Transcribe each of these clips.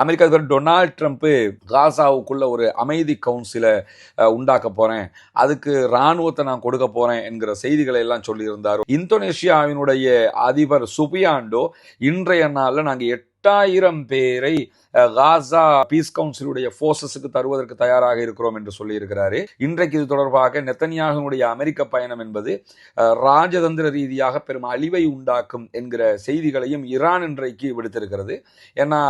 America அதிபர் Donald Trump காசாவுக்குள்ள ஒரு அமைதி கவுன்சிலை உண்டாக்க போறேன், அதுக்கு இராணுவத்தை நான் கொடுக்க போறேன் என்கிற செய்திகளை எல்லாம் சொல்லியிருந்தார். இந்தோனேஷியாவினுடைய அதிபர் சுபியாண்டோ இன்றைய நாளில் நாங்கள் 8000 பேரை காசா பீஸ் கவுன்சிலுடைய போர்சஸுக்கு தருவதற்கு தயாராக இருக்கிறோம் என்று சொல்லியிருக்கிறாரு. இன்றைக்கு இது தொடர்பாக நெத்தன்யாகுனுடைய அமெரிக்க பயணம் என்பது ராஜதந்திர ரீதியாக பெரும் அழிவை உண்டாக்கும் என்கிற செய்திகளையும் ஈரான் இன்றைக்கு விடுத்திருக்கிறது. ஏன்னா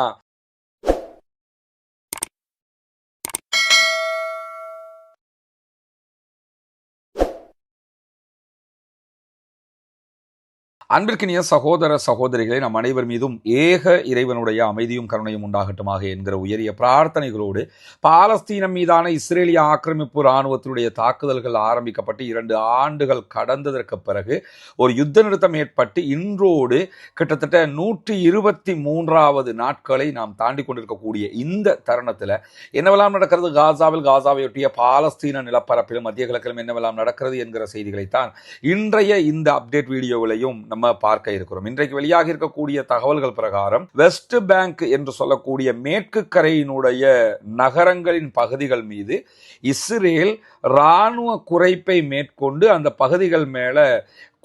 அன்பிற்கினிய சகோதர சகோதரிகளை நம் அனைவர் மீதும் ஏக இறைவனுடைய அமைதியும் கருணையும் உண்டாகட்டுமாக என்கிற உயரிய பிரார்த்தனைகளோடு பாலஸ்தீனம் மீதான இஸ்ரேலிய ஆக்கிரமிப்பு இராணுவத்தினுடைய தாக்குதல்கள் ஆரம்பிக்கப்பட்டு 2 ஆண்டுகள் கடந்ததற்கு பிறகு ஒரு யுத்த நிறுத்தம் ஏற்பட்டு இன்றோடு கிட்டத்தட்ட 123வது நாட்களை நாம் தாண்டி கொண்டிருக்கக்கூடிய இந்த தருணத்தில் என்னவெல்லாம் நடக்கிறது காசாவையொட்டிய பாலஸ்தீன நிலப்பரப்பிலும் மத்திய கிழக்கிலும் என்னவெல்லாம் நடக்கிறது என்கிற செய்திகளைத்தான் இன்றைய இந்த அப்டேட் வீடியோவிலையும் நம்ம பார்க்க இருக்கிறோம். இன்றைக்கு வெளியாக இருக்கக்கூடிய தகவல்கள் பிரகாரம் வெஸ்ட் பேங்க் என்று சொல்லக்கூடிய மேற்கு கரையினுடைய நகரங்களின் பகுதிகள் மீது இஸ்ரேல் இராணுவ குறைப்பை மேற்கொண்டு அந்த பகுதிகள் மேல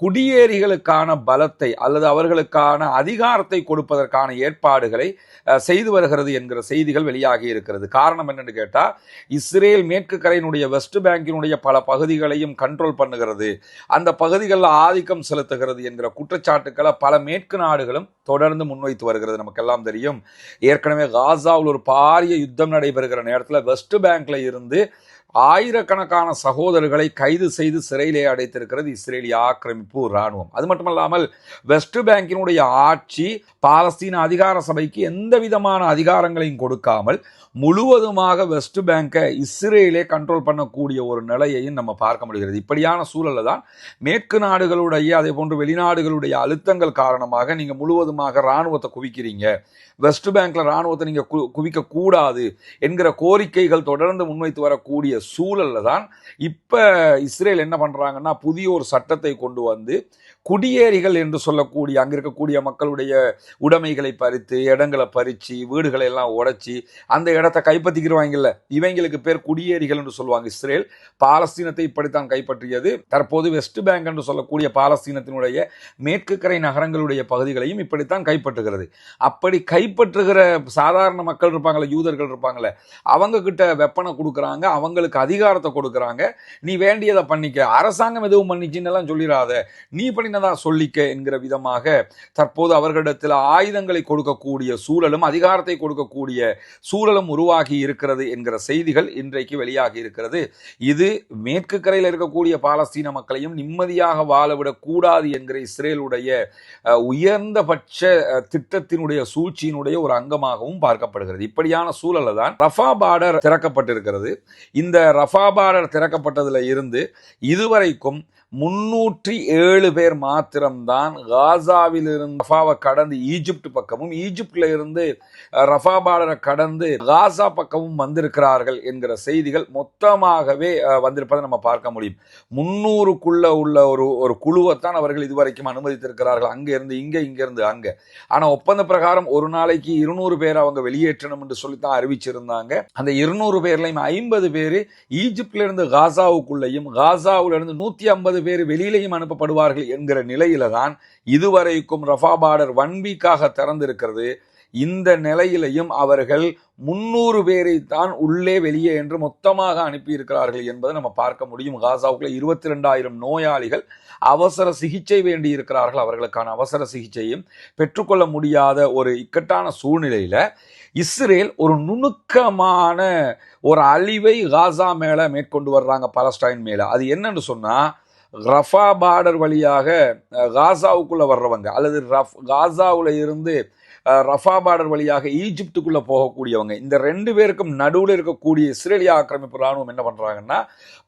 குடியேறிகளுக்கான பலத்தை அல்லது அவர்களுக்கான அதிகாரத்தை கொடுப்பதற்கான ஏற்பாடுகளை செய்து வருகிறது என்கிற செய்திகள் வெளியாகி இருக்கிறது. காரணம் என்னன்னு கேட்டா, இஸ்ரேல் மேற்கு கரையினுடைய வெஸ்ட் பேங்கினுடைய பல பகுதிகளையும் கண்ட்ரோல் பண்ணுகிறது, அந்த பகுதிகளில் ஆதிக்கம் செலுத்துகிறது என்கிற குற்றச்சாட்டுக்களை பல மேற்கு நாடுகளும் தொடர்ந்து முன்வைத்து வருகிறது. நமக்கெல்லாம் தெரியும், ஏற்கனவே காசாவில் ஒரு பாரிய யுத்தம் நடைபெறுகிற நேரத்தில் வெஸ்ட் பேங்க்ல இருந்து ஆயிரக்கணக்கான சகோதரர்களை கைது செய்து சிறையிலே அடைத்திருக்கிறது இஸ்ரேலிய ஆக்கிரமிப்பு இராணுவம். அது மட்டுமல்லாமல் வெஸ்ட் பேங்கினுடைய ஆட்சி பாலஸ்தீன அதிகார சபைக்கு எந்த விதமான அதிகாரங்களையும் கொடுக்காமல் முழுவதுமாக வெஸ்ட் பேங்கை இஸ்ரேலே கண்ட்ரோல் பண்ணக்கூடிய ஒரு நிலையையும் நம்ம பார்க்க முடிகிறது. இப்படியான சூழலில் தான் மேற்கு நாடுகளுடைய அதே போன்று வெளிநாடுகளுடைய அழுத்தங்கள் காரணமாக நீங்கள் முழுவதுமாக இராணுவத்தை குவிக்கிறீங்க, வெஸ்ட் பேங்க்ல இராணுவத்தை நீங்கள் குவிக்க கூடாது என்கிற கோரிக்கைகள் தொடர்ந்து முன்வைத்து வரக்கூடிய சூழல்ல தான் இப்ப இஸ்ரேல் என்ன பண்றாங்கன்னா, புதிய ஒரு சட்டத்தை கொண்டு வந்து குடியேறிகள் என்று சொல்லக்கூடிய அங்க இருக்கக்கூடிய மக்களுடைய உடைமைகளை பறித்து, இடங்களை பறிச்சு, வீடுகளை எல்லாம் உடைச்சி அந்த இடத்தை கைப்பற்றிக்கிறவாங்கல்ல, இவங்களுக்கு பேர் குடியேறிகள் என்று சொல்லுவாங்க. இஸ்ரேல் பாலஸ்தீனத்தை இப்படித்தான் கைப்பற்றியது. தற்போது வெஸ்ட் பேங்க் என்று சொல்லக்கூடிய பாலஸ்தீனத்தினுடைய மேற்கு கரை நகரங்களுடைய பகுதிகளையும் இப்படித்தான் கைப்பற்றுகிறது. அப்படி கைப்பற்றுகிற சாதாரண மக்கள் இருப்பாங்களே, யூதர்கள் இருப்பாங்களே, அவங்க கிட்ட வெப்பனை கொடுக்குறாங்க, அவங்களுக்கு அதிகாரத்தை கொடுக்குறாங்க. நீ வேண்டியதை பண்ணிக்க, அரசாங்கம் எதுவும் பண்ணிச்சின்னு எல்லாம் சொல்லிடாத, நீ பண்ணினதா சொல்லிக்க என்கிற விதமாக தற்போது அவர்களிடத்தில் ஆயுதங்களை கொடுக்கக்கூடிய சூழலும் அதிகாரத்தை கொடுக்கக்கூடிய சூழலும் உருவாகி இருக்கிறது என்கிற செய்திகள் இன்றைக்கு வெளியாகி இருக்கிறது. இது மேற்கு கரையில் இருக்கக்கூடிய பாலஸ்தீன மக்களையும் நிம்மதியாக வாழவிடக் கூடாது என்கிற இஸ்ரேலுடைய உயர்ந்தபட்ச திட்டத்தினுடைய சூழ்ச்சியினுடைய ஒரு அங்கமாகவும் பார்க்கப்படுகிறது. இப்படியான சூழலில் தான் ரஃபா பார்டர் திறக்கப்பட்டிருக்கிறது. இந்த ரஃபா பார்டர் திறக்கப்பட்டதுல இருந்து இதுவரைக்கும் 307 பேர் மாத்திரம்தான் காசாவில் இருந்து ரஃபாவை கடந்து ஈஜிப்ட் பக்கமும், ஈஜிப்ட்ல இருந்து ரஃபா பார்டரை கடந்து காசா பக்கமும் வந்திருக்கிறார்கள் என்கிற செய்திகள் மொத்தமாகவே வந்திருப்பதை நம்ம பார்க்க முடியும். 300க்குள்ள உள்ள ஒரு குழுவைத்தான் அவர்கள் இதுவரைக்கும் அனுமதித்திருக்கிறார்கள், அங்க இருந்து இங்க, இங்க இருந்து அங்க. ஆனா ஒப்பந்த பிரகாரம் ஒரு நாளைக்கு 200 பேர் அவங்க வெளியேற்றணும் என்று சொல்லித்தான் அறிவிச்சிருந்தாங்க. அந்த 200 பேர்லையும் 50 பேர் ஈஜிப்ட்ல இருந்து காசாவுக்குள்ளையும், காசாவுல இருந்து 150 பேர் வெளியிலையும் அனுப்பப்படுவார்கள் என்கிற நிலையில தான் இதுவரைக்கும் ரஃபா பார்டர் 1 வீக்காக திறந்திருக்கிறது. இந்த நிலையிலையும் அவர்கள் 300 பேரை தான் உள்ளே வெளியே என்று மொத்தமாக அனுப்பியிருக்கிறார்கள் என்பதை நம்ம பார்க்க முடியும். காசாவுக்குள்ள 22,000 நோயாளிகள் அவசர சிகிச்சை வேண்டி இருக்கிறார்கள். அவர்களுக்கான அவசர சிகிச்சையும் பெற்றுக்கொள்ள முடியாத ஒரு இக்கட்டான சூழ்நிலையில இஸ்ரேல் ஒரு நுணுக்கமான ஒரு அழிவை காசா மேல மேற்கொண்டு வர்றாங்க, பாலஸ்டைன் மேல. அது என்னன்னு சொன்னா, ரஃபா பார்டர் வழியாக காசாவுக்குள்ள வர்றவங்க அல்லது காசாவுல இருந்து ரஃபா பார்டர் வழியாக ஈஜிப்டுக்குள்ள போகக்கூடியவங்க, இந்த 2 பேருக்கும் நடுவில் இருக்கக்கூடிய இஸ்ரேலிய ஆக்கிரமிப்பு இராணுவம் என்ன பண்றாங்கன்னா,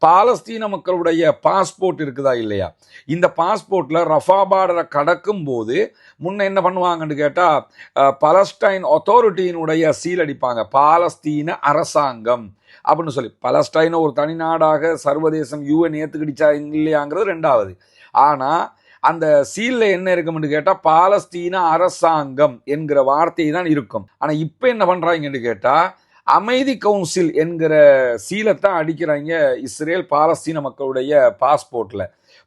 பாலஸ்தீன மக்களுடைய பாஸ்போர்ட் இருக்குதா இல்லையா, இந்த பாஸ்போர்ட்ல ரஃபா பார்டரை கடக்கும் போது முன்ன என்ன பண்ணுவாங்கன்னு கேட்டா, பாலஸ்டைன் அத்தாரிட்டியினுடைய சீல் அடிப்பாங்க, பாலஸ்தீன அரசாங்கம் அப்படின்னு சொல்லி. பாலஸ்டைனை ஒரு தனி நாடாக சர்வதேசம் UN ஏத்துக்கிடுச்சா இல்லையாங்கிறது ரெண்டாவது. ஆனா அந்த சீல்ல என்ன இருக்கும்னு கேட்டா பாலஸ்தீன அரசாங்கம் என்கிற வார்த்தை தான் இருக்கும். ஆனா இப்ப என்ன பண்றாங்கன்னு கேட்டா அமைதி கவுன்சில் என்கிற சீலத்தான் அடிக்கிறாங்க இஸ்ரேல் பாலஸ்தீன மக்களுடைய பாஸ்போர்ட்ல.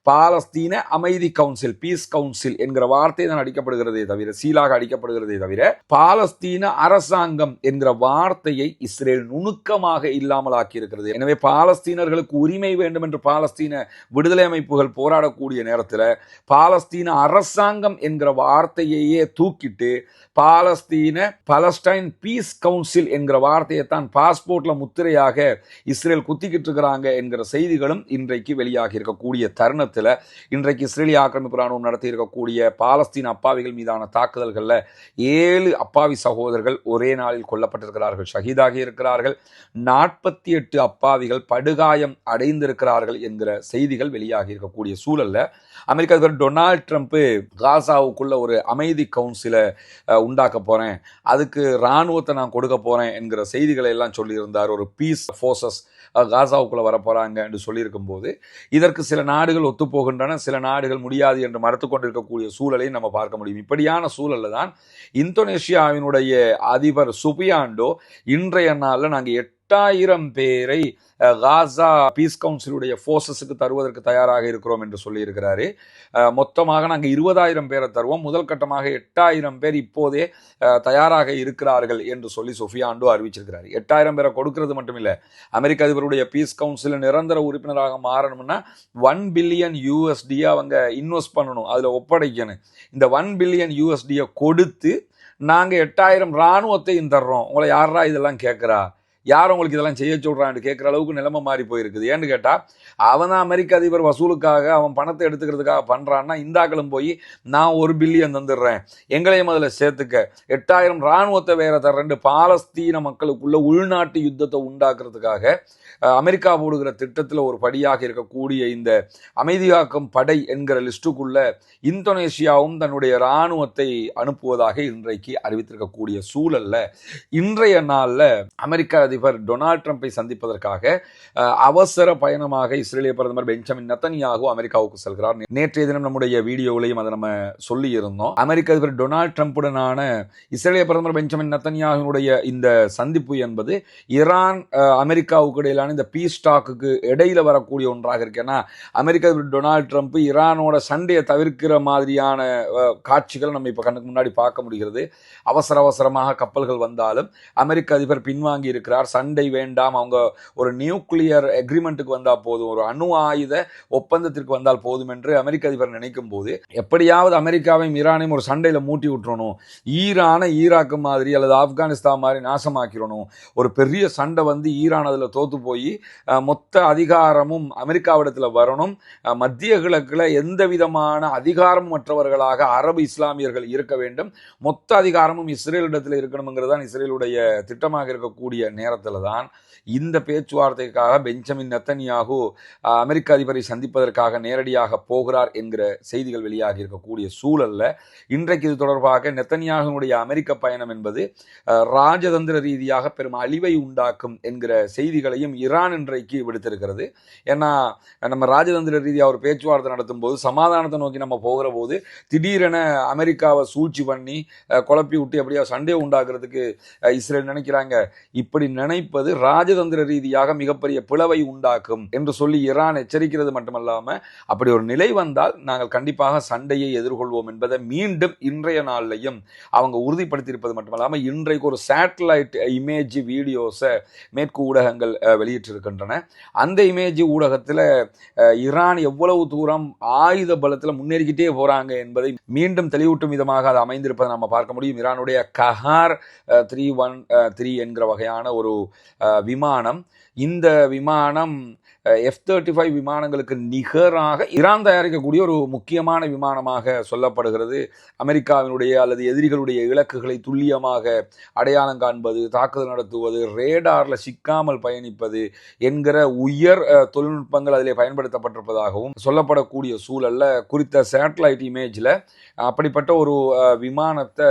பாலஸ்தீன அமைதி கவுன்சில், பீஸ் கவுன்சில் என்கிற வார்த்தை தான் அடிக்கப்படுகிறதே தவிர, சீலாக அடிக்கப்படுகிறதே தவிர, பாலஸ்தீன அரசாங்கம் என்கிற வார்த்தையை இஸ்ரேல் நுணுக்கமாக இல்லாமல் ஆக்கியிருக்கிறது. எனவே பாலஸ்தீனர்களுக்கு உரிமை வேண்டும் என்று பாலஸ்தீன விடுதலை அமைப்புகள் போராடக்கூடிய நேரத்தில் பாலஸ்தீன அரசாங்கம் என்கிற வார்த்தையையே தூக்கிட்டு பலஸ்டைன் பீஸ் கவுன்சில் என்கிற வார்த்தையை தான் பாஸ்போர்ட்ல முத்திரையாக இஸ்ரேல் குத்திக்கிட்டு இருக்கிறாங்க என்கிற செய்திகளும் இன்றைக்கு வெளியாகி இருக்கக்கூடிய தருணத்தில் இன்றைக்கு இஸ்ரேலிய ஆக்கிரமிப்பு ராணுவம் நடத்தி இருக்கக்கூடிய பாலஸ்தீன அப்பாவிகள் மீதான தாக்குதல்களில் 7 அப்பாவி சகோதரர்கள் ஒரே நாளில் கொல்லப்பட்டிருக்கிறார்கள், ஷஹீதாகி இருக்கிறார்கள். 48 அப்பாவிகள் படுகாயம் அடைந்திருக்கிறார்கள் என்கிற செய்திகள் வெளியாகி இருக்கக்கூடிய சூழல்ல அமெரிக்க அதிபர் டொனால்ட் ட்ரம்ப் காசாவுக்குள்ள ஒரு அமைதி கவுன்சிலை உண்டாக்க போறேன், அதுக்கு இராணுவத்தை நான் கொடுக்க போறேன் என்கிற செய்திகளை எல்லாம் சொல்லியிருந்தார். ஒரு பீஸ் ஃபோர்ஸஸ் காசாவுக்குள்ள வர போறாங்க என்று சொல்லியிருக்கும் போது இதற்கு சில நாடுகள் ஒத்துப்போகின்றன, சில நாடுகள் முடியாது என்று மறுத்து கொண்டிருக்கக்கூடிய சூழலை நம்ம பார்க்க முடியும். இப்படியான சூழல்ல தான் இந்தோனேஷியாவினுடைய அதிபர் சுபியாண்டோ இன்றைய நாளில் நாங்கள் 8000 பேரை காசா பீஸ் கவுன்சிலுடைய ஃபோர்ஸஸுக்கு தருவதற்கு தயாராக இருக்கிறோம் என்று சொல்லியிருக்கிறாரு. மொத்தமாக நாங்கள் 20,000 பேரை தருவோம், முதல் கட்டமாக 8,000 பேர் இப்போதே தயாராக இருக்கிறார்கள் என்று சொல்லி சுஃபியாண்டோ அறிவிச்சிருக்கிறார். 8,000 பேரை கொடுக்கிறது மட்டும் இல்லை, அமெரிக்க அதிபருடைய பீஸ் கவுன்சில் நிரந்தர உறுப்பினராக மாறணும்னா $1 பில்லியன் அவங்க இன்வெஸ்ட் பண்ணணும், அதில் ஒப்படைக்கணும். இந்த $1 பில்லியன் கொடுத்து நாங்கள் 8,000 இராணுவத்தையும் தர்றோம், உங்களை யாரா இதெல்லாம் கேட்குறா, யார் உங்களுக்கு இதெல்லாம் செய்ய சொல்றான்னு கேட்குற அளவுக்கு நிலைமை மாறி போயிருக்குது. ஏன்னு கேட்டால் அவன் தான் அமெரிக்க அதிபர் வசூலுக்காக அவன் பணத்தை எடுத்துக்கிறதுக்காக பண்ணுறான்னா இந்தாக்களும் போய் நான் $1 பில்லியன் தந்துடுறேன், எங்களையும் அதில் சேர்த்துக்க, 8,000 இராணுவத்தை வேற தர்றேன் பாலஸ்தீன மக்களுக்குள்ள உள்நாட்டு யுத்தத்தை உண்டாக்குறதுக்காக அமெரிக்கா போடுகிற திட்டத்தில் ஒரு படியாக இருக்கக்கூடிய இந்த அமைதியாக்கும் படை என்கிற லிஸ்டுக்குள்ள இந்தோனேஷியாவும் தன்னுடைய இராணுவத்தை அனுப்புவதாக இன்றைக்கு அறிவித்திருக்கக்கூடிய சூழல்ல இன்றைய நாளில் அமெரிக்க அதிபர் டொனால்ட் ட்ரம்பை சந்திப்பதற்காக அவசர பயணமாக இஸ்ரேலிய பிரதமர் பெஞ்சமின் நெத்தன்யாகு அமெரிக்காவுக்கு செல்கிறார். நேற்றைய தினம் நம்முடைய வீடியோவிலையும் அதை நம்ம சொல்லி இருந்தோம். அமெரிக்க அதிபர் டொனால்ட் ட்ரம்புடனான இஸ்ரேலிய பிரதமர் பெஞ்சமின் நெத்தன்யாகுடைய இந்த சந்திப்பு என்பது ஈரான் அமெரிக்காவுக்கு இடையிலான இந்த பீஸ் டாக்குக்கு இடையில வரக்கூடிய ஒன்றாக இருக்கு. ஏன்னா அமெரிக்க அதிபர் டொனால்ட் ட்ரம்ப் ஈரானோட சண்டையை தவிர்க்கிற மாதிரியான காட்சிகள் நம்ம இப்ப கண்ணுக்கு முன்னாடி பார்க்க முடிகிறது. அவசரமாக கப்பல்கள் வந்தாலும் அமெரிக்க அதிபர் பின்வாங்கி இருக்கிறார். சண்டை வேண்டாம், அவங்க ஒரு நியூக்ளியர் எக்ரிமெண்ட்டுக்கு வந்தால் போதும், ஒரு அணு ஆயுத ஒப்பந்தத்திற்கு வந்தால் போதும் என்று அமெரிக்க அதிபர் நினைக்கும் போது எப்படியாவது அமெரிக்காவையும் ஈரானையும் ஒரு சண்டையில மூட்டி விட்டுறணும், ஈரானை ஈராக்கு மாதிரி அல்லது ஆப்கானிஸ்தான் மாதிரி நாசமாக்கிறணும், ஒரு பெரிய சண்டை வந்து ஈரான் அதில் தோத்து போய் மொத்த அதிகாரமும் அமெரிக்காவிடத்தில் வரணும், மத்திய கிழக்கில் எந்த விதமான அதிகாரம் மற்றவர்களாக அரபு இஸ்லாமியர்கள் இருக்க வேண்டும், மொத்த அதிகாரமும் இஸ்ரேலிடத்தில் இருக்கணுங்கிறது தான் இஸ்ரேலுடைய திட்டமாக இருக்கக்கூடிய நேரத்தில் தான் இந்த பேச்சுவார்த்தைக்காக பெஞ்சமின் நெத்தன்யாகு அமெரிக்க அதிபரை சந்திப்பதற்காக நேரடியாக போகிறார் என்கிற செய்திகள் வெளியாகி இருக்கக்கூடிய சூழல்ல இன்றைக்கு இது தொடர்பாக நெத்தன்யாகுனுடைய அமெரிக்க பயணம் என்பது ராஜதந்திர ரீதியாக பெரும் அழிவை உண்டாக்கும் என்கிற செய்திகளையும் ஈரான் இன்றைக்கு விடுத்திருக்கிறது. ஏன்னா நம்ம ராஜதந்திர ரீதியாக ஒரு பேச்சுவார்த்தை நடத்தும் போது சமாதானத்தை நோக்கி நம்ம போகிற போது திடீரென அமெரிக்காவை சூழ்ச்சி பண்ணி குழப்பி விட்டு எப்படியா சண்டையை உண்டாக்குறதுக்கு இஸ்ரேல் நினைக்கிறாங்க. இப்படி நினைப்பது ராஜதந்திர ரீதியாக மிகப்பெரிய பிளவை உண்டாக்கும் என்று சொல்லி ஈரான் எச்சரிக்கிறது மட்டுமல்லாம அப்படி ஒரு நிலை வந்தால் நாங்கள் கண்டிப்பாக சண்டையை எதிர்கொள்வோம் என்பதை மீண்டும் இன்றைய நாளிலையும் அவங்க உறுதிப்படுத்தியிருப்பது மட்டுமல்லாமல் இன்றைக்கு ஒரு சேட்டலைட் இமேஜ் வீடியோஸை மேற்கு ஊடகங்கள் வெளியிட்டிருக்கின்றன. அந்த இமேஜ் ஊடகத்தில் ஈரான் எவ்வளவு தூரம் ஆயுத பலத்தில் முன்னேறிக்கிட்டே போறாங்க என்பதை மீண்டும் தெளிவூட்டும் விதமாக அது அமைந்திருப்பதை நம்ம பார்க்க முடியும். ஈரானுடைய கஹார் 313 என்கிற வகையான ஒரு விமானம், இந்த விமானம் F-35 விமானங்களுக்கு நிகராக ஈரான் தயாரிக்கக்கூடிய ஒரு முக்கியமான விமானமாக சொல்லப்படுகிறது. அமெரிக்காவினுடைய அல்லது எதிரிகளுடைய இலக்குகளை துல்லியமாக அடையாளம் காண்பது, தாக்குதல் நடத்துவது, ரேடாரில் சிக்காமல் பயணிப்பது என்கிற உயர் தொழில்நுட்பங்கள் அதிலே பயன்படுத்தப்பட்டிருப்பதாகவும் சொல்லப்படக்கூடிய சூழல்ல குறித்த சேட்டலைட் இமேஜில் அப்படிப்பட்ட ஒரு விமானத்தை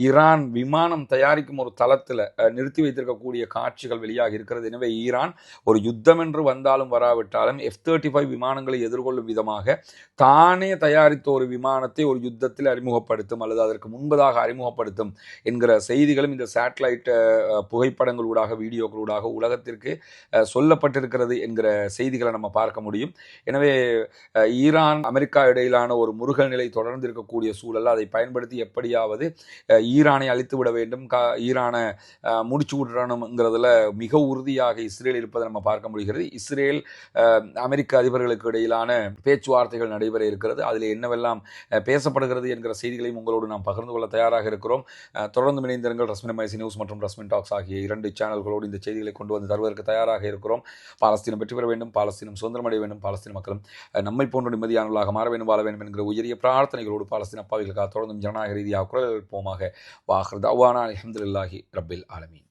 ஈரான் விமானம் தயாரிக்கும் ஒரு தளத்தில் நிறுத்தி வைத்திருக்கக்கூடிய காட்சிகள் வெளியாக இருக்கிறது. எனவே ஈரான் ஒரு யுத்தம் என்று வந்தாலும் வராவிட்டாலும் F-35 விமானங்களை எதிர்கொள்ளும் விதமாக தானே தயாரித்த ஒரு விமானத்தை ஒரு யுத்தத்தில் அறிமுகப்படுத்தும் அல்லது அதற்கு முன்பதாக அறிமுகப்படுத்தும் என்கிற செய்திகளும் இந்த சேட்டலைட் புகைப்படங்களூடாக வீடியோக்களூடாக உலகத்திற்கு சொல்லப்பட்டிருக்கிறது என்கிற செய்திகளை நம்ம பார்க்க முடியும். எனவே ஈரான் அமெரிக்கா இடையிலான ஒரு முருகல் நிலை தொடர்ந்து இருக்கக்கூடிய சூழல், அதை பயன்படுத்தி எப்படியாவது ஈரானை அழித்து விட வேண்டும், ஈரானை முடிச்சு விடணுங்கிறதுல மிக உறுதியாக இஸ்ரேல் இருப்பதை நம்ம பார்க்க முடிகிறது. இஸ்ரேல் அமெரிக்க அதிபர்களுக்கு இடையிலான பேச்சுவார்த்தைகள் நடைபெற இருக்கிறது. அதில் என்னவெல்லாம் பேசப்படுகிறது என்கிற செய்திகளையும் உங்களோடு நாம் பகிர்ந்து கொள்ள தயாராக இருக்கிறோம். தொடர்ந்து இணைந்திருங்கள். ரஸ்மின் மைசி நியூஸ் மற்றும் ரஸ்மின் டாக்ஸ் ஆகிய 2 சேனல்களோடு இந்த செய்திகளை கொண்டு வந்து தருவதற்கு தயாராக இருக்கிறோம். பாலஸ்தீனம் வெற்றி பெற வேண்டும், பாலஸ்தீனம் சுதந்திரமடைய வேண்டும், பாலஸ்தீன மக்களும் நம்மை போன்ற நிம்மதியானவர்களாக மாற வேண்டும், வாழ வேண்டும் என்கிற உயரிய பிரார்த்தனைகளோடு பாலஸ்தீன அப்பாவிகளுக்காக தொடர்ந்தும் ஜனநாயக ரீதியாக குரல் எழுப்போமாக. வாஹர் தஅவானா அல்ஹம்துலில்லாஹி ரப்பில் ஆலமீன்.